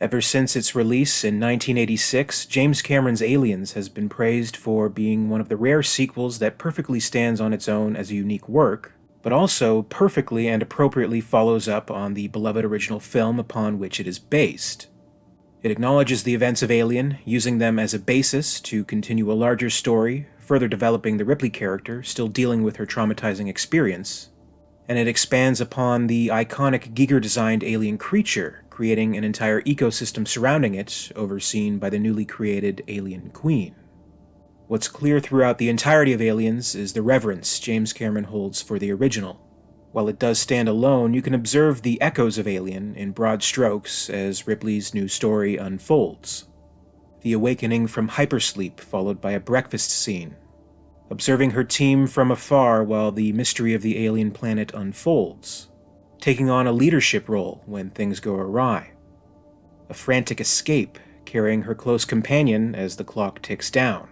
Ever since its release in 1986, James Cameron's Aliens has been praised for being one of the rare sequels that perfectly stands on its own as a unique work, but also perfectly and appropriately follows up on the beloved original film upon which it is based. It acknowledges the events of Alien, using them as a basis to continue a larger story, further developing the Ripley character, still dealing with her traumatizing experience, and it expands upon the iconic Giger-designed alien creature, creating an entire ecosystem surrounding it, overseen by the newly created Alien Queen. What's clear throughout the entirety of Aliens is the reverence James Cameron holds for the original. While it does stand alone, you can observe the echoes of Alien in broad strokes as Ripley's new story unfolds. The awakening from hypersleep followed by a breakfast scene. Observing her team from afar while the mystery of the alien planet unfolds. Taking on a leadership role when things go awry. A frantic escape, carrying her close companion as the clock ticks down.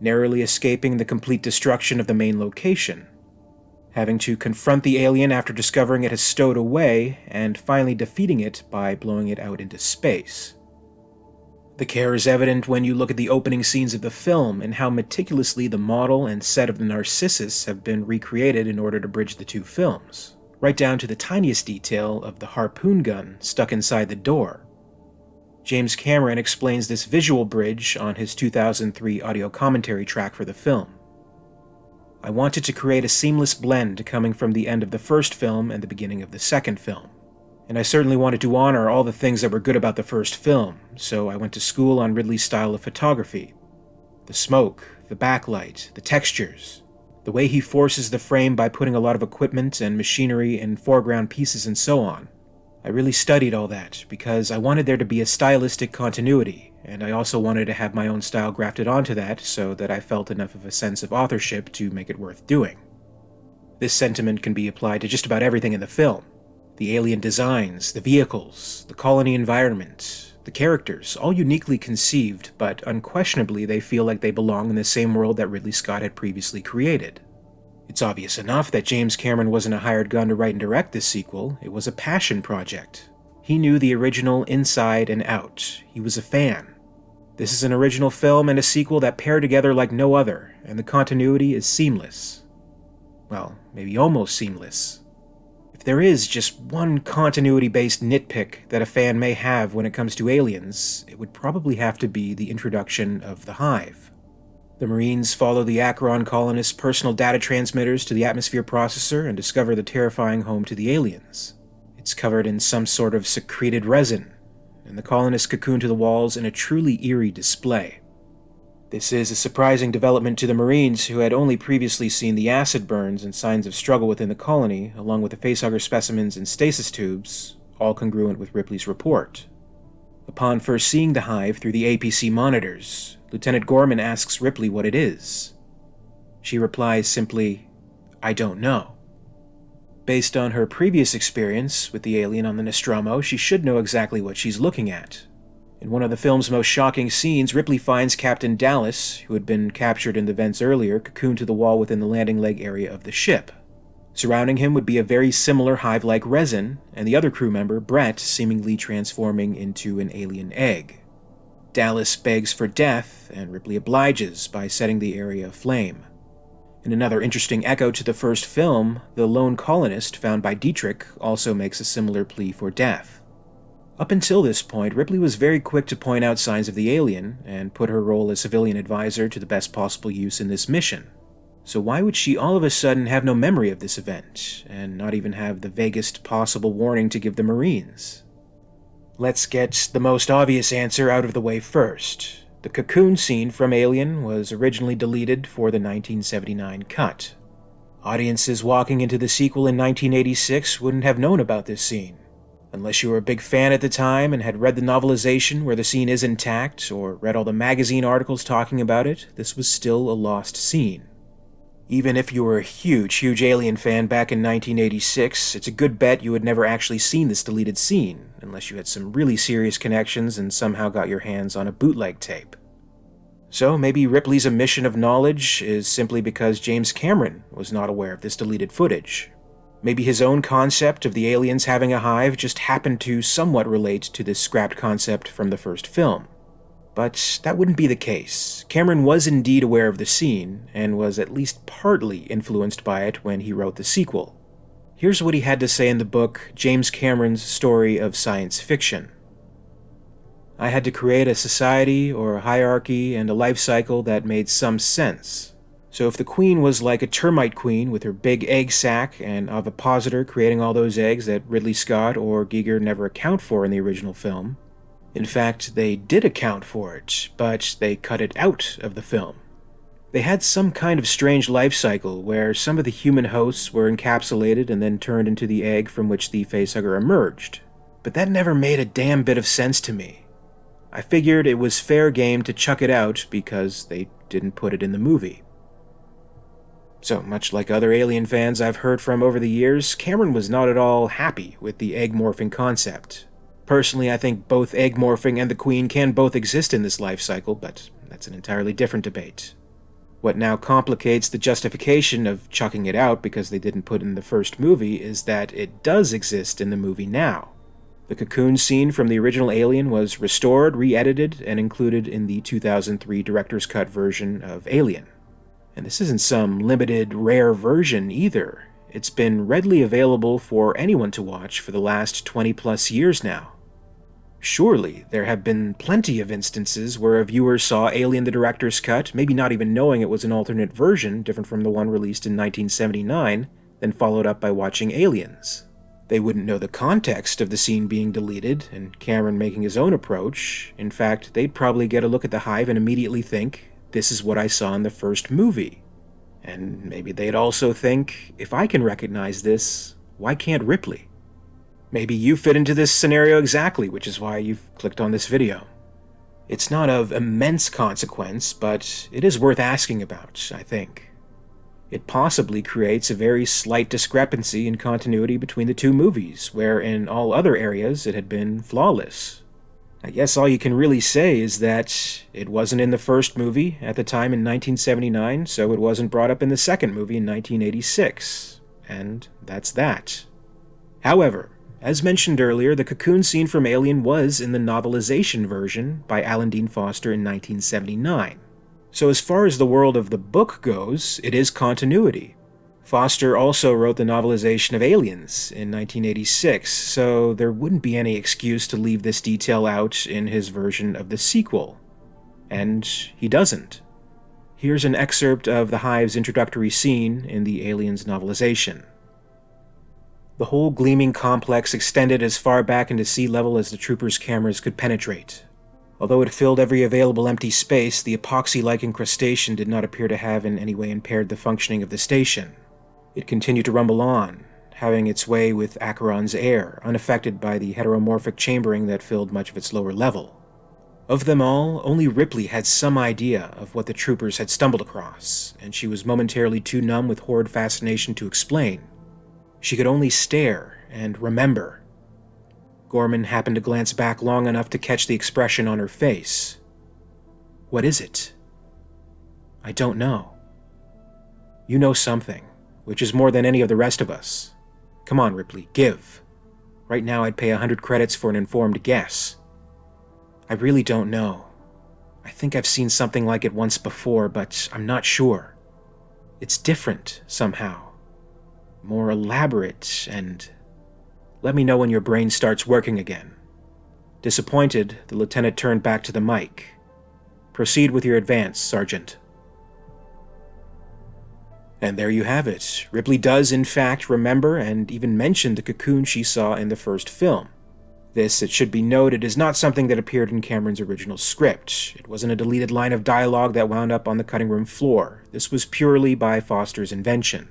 Narrowly escaping the complete destruction of the main location. Having to confront the alien after discovering it has stowed away, and finally defeating it by blowing it out into space. The care is evident when you look at the opening scenes of the film and how meticulously the model and set of the Narcissus have been recreated in order to bridge the two films, right down to the tiniest detail of the harpoon gun stuck inside the door. James Cameron explains this visual bridge on his 2003 audio commentary track for the film. I wanted to create a seamless blend coming from the end of the first film and the beginning of the second film. And I certainly wanted to honor all the things that were good about the first film, so I went to school on Ridley's style of photography. The smoke, the backlight, the textures, the way he forces the frame by putting a lot of equipment and machinery in foreground pieces and so on. I really studied all that because I wanted there to be a stylistic continuity, and I also wanted to have my own style grafted onto that so that I felt enough of a sense of authorship to make it worth doing. This sentiment can be applied to just about everything in the film. The alien designs, the vehicles, the colony environment, the characters, all uniquely conceived, but unquestionably they feel like they belong in the same world that Ridley Scott had previously created. It's obvious enough that James Cameron wasn't a hired gun to write and direct this sequel, it was a passion project. He knew the original inside and out. He was a fan. This is an original film and a sequel that pair together like no other, and the continuity is seamless. Well, maybe almost seamless. If there is just one continuity-based nitpick that a fan may have when it comes to Aliens, it would probably have to be the introduction of the hive. The Marines follow the Acheron colonists' personal data transmitters to the atmosphere processor and discover the terrifying home to the aliens. It's covered in some sort of secreted resin, and the colonists cocoon to the walls in a truly eerie display. This is a surprising development to the Marines, who had only previously seen the acid burns and signs of struggle within the colony, along with the facehugger specimens and stasis tubes, all congruent with Ripley's report. Upon first seeing the hive through the APC monitors, Lieutenant Gorman asks Ripley what it is. She replies simply, "I don't know." Based on her previous experience with the alien on the Nostromo, she should know exactly what she's looking at. In one of the film's most shocking scenes, Ripley finds Captain Dallas, who had been captured in the vents earlier, cocooned to the wall within the landing leg area of the ship. Surrounding him would be a very similar hive-like resin, and the other crew member, Brett, seemingly transforming into an alien egg. Dallas begs for death, and Ripley obliges by setting the area aflame. In another interesting echo to the first film, the lone colonist found by Dietrich also makes a similar plea for death. Up until this point, Ripley was very quick to point out signs of the alien, and put her role as civilian advisor to the best possible use in this mission. So why would she all of a sudden have no memory of this event, and not even have the vaguest possible warning to give the Marines? Let's get the most obvious answer out of the way first. The cocoon scene from Alien was originally deleted for the 1979 cut. Audiences walking into the sequel in 1986 wouldn't have known about this scene. Unless you were a big fan at the time and had read the novelization where the scene is intact, or read all the magazine articles talking about it, this was still a lost scene. Even if you were a huge Alien fan back in 1986, it's a good bet you had never actually seen this deleted scene, unless you had some really serious connections and somehow got your hands on a bootleg tape. So maybe Ripley's omission of knowledge is simply because James Cameron was not aware of this deleted footage. Maybe his own concept of the aliens having a hive just happened to somewhat relate to this scrapped concept from the first film. But that wouldn't be the case. Cameron was indeed aware of the scene, and was at least partly influenced by it when he wrote the sequel. Here's what he had to say in the book James Cameron's Story of Science Fiction. I had to create a society or a hierarchy and a life cycle that made some sense. So if the queen was like a termite queen with her big egg sac and ovipositor creating all those eggs that Ridley Scott or Giger never account for in the original film, in fact, they did account for it, but they cut it out of the film. They had some kind of strange life cycle where some of the human hosts were encapsulated and then turned into the egg from which the facehugger emerged. But that never made a damn bit of sense to me. I figured it was fair game to chuck it out because they didn't put it in the movie. So, much like other Alien fans I've heard from over the years, Cameron was not at all happy with the egg morphing concept. Personally, I think both egg morphing and the Queen can both exist in this life cycle, but that's an entirely different debate. What now complicates the justification of chucking it out because they didn't put it in the first movie is that it does exist in the movie now. The cocoon scene from the original Alien was restored, re-edited, and included in the 2003 director's cut version of Alien. And this isn't some limited, rare version either. It's been readily available for anyone to watch for the last 20-plus years now. Surely, there have been plenty of instances where a viewer saw Alien the director's cut, maybe not even knowing it was an alternate version, different from the one released in 1979, then followed up by watching Aliens. They wouldn't know the context of the scene being deleted, and Cameron making his own approach. In fact, they'd probably get a look at the hive and immediately think, this is what I saw in the first movie. And maybe they'd also think, if I can recognize this, why can't Ripley? Maybe you fit into this scenario exactly, which is why you've clicked on this video. It's not of immense consequence, but it is worth asking about, I think. It possibly creates a very slight discrepancy in continuity between the two movies, where in all other areas it had been flawless. I guess all you can really say is that it wasn't in the first movie at the time in 1979, so it wasn't brought up in the second movie in 1986. And that's that. However, as mentioned earlier, the cocoon scene from Alien was in the novelization version by Alan Dean Foster in 1979. So as far as the world of the book goes, it is continuity. Foster also wrote the novelization of Aliens in 1986, so there wouldn't be any excuse to leave this detail out in his version of the sequel. And he doesn't. Here's an excerpt of the Hive's introductory scene in the Aliens novelization. The whole gleaming complex extended as far back into sea level as the troopers' cameras could penetrate. Although it filled every available empty space, the epoxy-like incrustation did not appear to have in any way impaired the functioning of the station. It continued to rumble on, having its way with Acheron's air, unaffected by the heteromorphic chambering that filled much of its lower level. Of them all, only Ripley had some idea of what the troopers had stumbled across, and she was momentarily too numb with horrid fascination to explain. She could only stare and remember. Gorman happened to glance back long enough to catch the expression on her face. What is it? I don't know. You know something, which is more than any of the rest of us. Come on, Ripley, give. Right now I'd pay 100 credits for an informed guess. I really don't know. I think I've seen something like it once before, but I'm not sure. It's different, somehow. More elaborate, and... Let me know when your brain starts working again. Disappointed, the lieutenant turned back to the mic. Proceed with your advance, Sergeant. And there you have it. Ripley does, in fact, remember and even mention the cocoon she saw in the first film. This, it should be noted, is not something that appeared in Cameron's original script. It wasn't a deleted line of dialogue that wound up on the cutting room floor. This was purely by Foster's invention.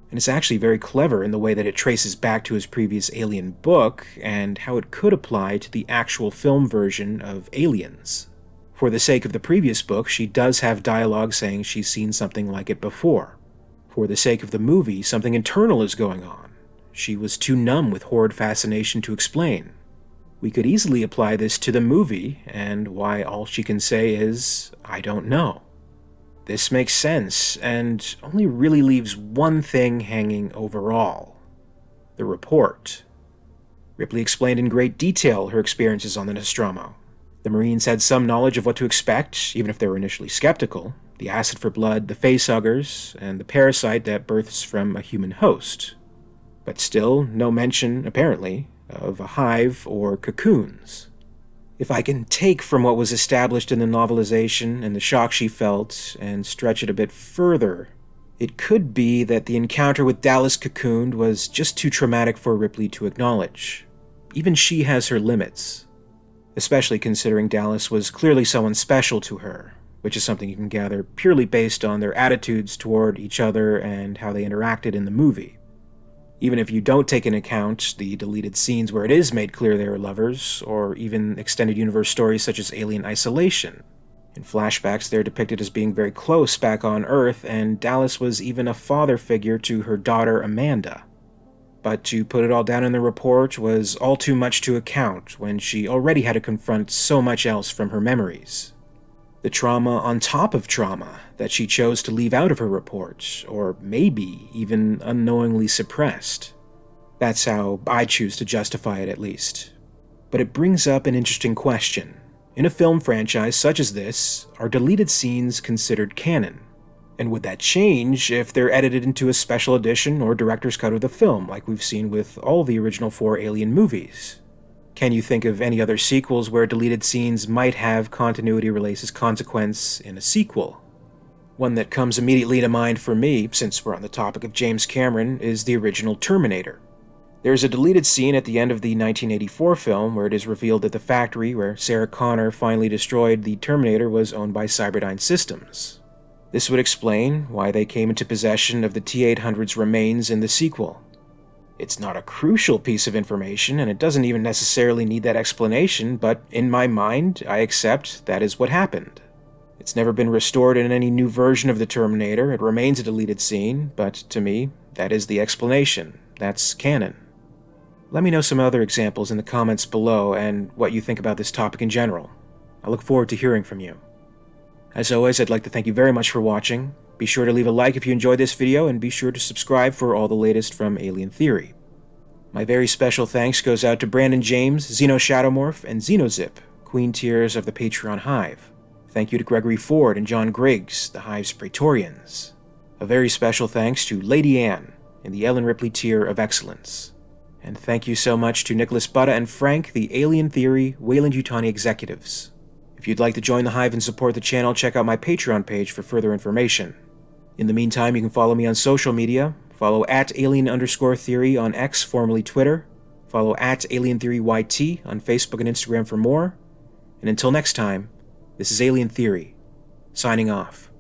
And it's actually very clever in the way that it traces back to his previous Alien book and how it could apply to the actual film version of Aliens. For the sake of the previous book, she does have dialogue saying she's seen something like it before. For the sake of the movie, something internal is going on. She was too numb with horrid fascination to explain. We could easily apply this to the movie, and why all she can say is, I don't know. This makes sense, and only really leaves one thing hanging overall. the report. Ripley explained in great detail her experiences on the Nostromo. The Marines had some knowledge of what to expect, even if they were initially skeptical: the acid for blood, the facehuggers, and the parasite that births from a human host. But still, no mention, apparently, of a hive or cocoons. If I can take from what was established in the novelization and the shock she felt, and stretch it a bit further, it could be that the encounter with Dallas cocooned was just too traumatic for Ripley to acknowledge. Even she has her limits, especially considering Dallas was clearly someone special to her, which is something you can gather purely based on their attitudes toward each other and how they interacted in the movie. Even if you don't take into account the deleted scenes where it is made clear they are lovers, or even extended universe stories such as Alien Isolation. In flashbacks, they're depicted as being very close back on Earth, and Dallas was even a father figure to her daughter Amanda. But to put it all down in the report was all too much to account when she already had to confront so much else from her memories. The trauma on top of trauma that she chose to leave out of her report, or maybe even unknowingly suppressed. That's how I choose to justify it, at least. But it brings up an interesting question. In a film franchise such as this, are deleted scenes considered canon? And would that change if they're edited into a special edition or director's cut of the film, like we've seen with all the original 4 Alien movies? Can you think of any other sequels where deleted scenes might have continuity releases consequence in a sequel? One that comes immediately to mind for me, since we're on the topic of James Cameron, is the original Terminator. There's a deleted scene at the end of the 1984 film where it is revealed that the factory where Sarah Connor finally destroyed the Terminator was owned by Cyberdyne Systems. This would explain why they came into possession of the T-800's remains in the sequel. It's not a crucial piece of information, and it doesn't even necessarily need that explanation, but in my mind, I accept that is what happened. It's never been restored in any new version of the Terminator. It remains a deleted scene, but to me, that is the explanation. That's canon. Let me know some other examples in the comments below and what you think about this topic in general. I look forward to hearing from you. As always, I'd like to thank you very much for watching. Be sure to leave a like if you enjoyed this video, and be sure to subscribe for all the latest from Alien Theory. My very special thanks goes out to Brandon James, XenoShadowMorph, and XenoZip, Queen tiers of the Patreon Hive. Thank you to Gregory Ford and John Griggs, the Hive's Praetorians. A very special thanks to Lady Anne in the Ellen Ripley tier of Excellence. And thank you so much to Nicholas Butta and Frank, the Alien Theory WEYLAND executives. If you'd like to join the Hive and support the channel, check out my Patreon page for further information. In the meantime, you can follow me on social media. Follow @Alien_Theory on X, formerly Twitter. Follow @AlienTheoryYT on Facebook and Instagram for more. And until next time, this is Alien Theory, signing off.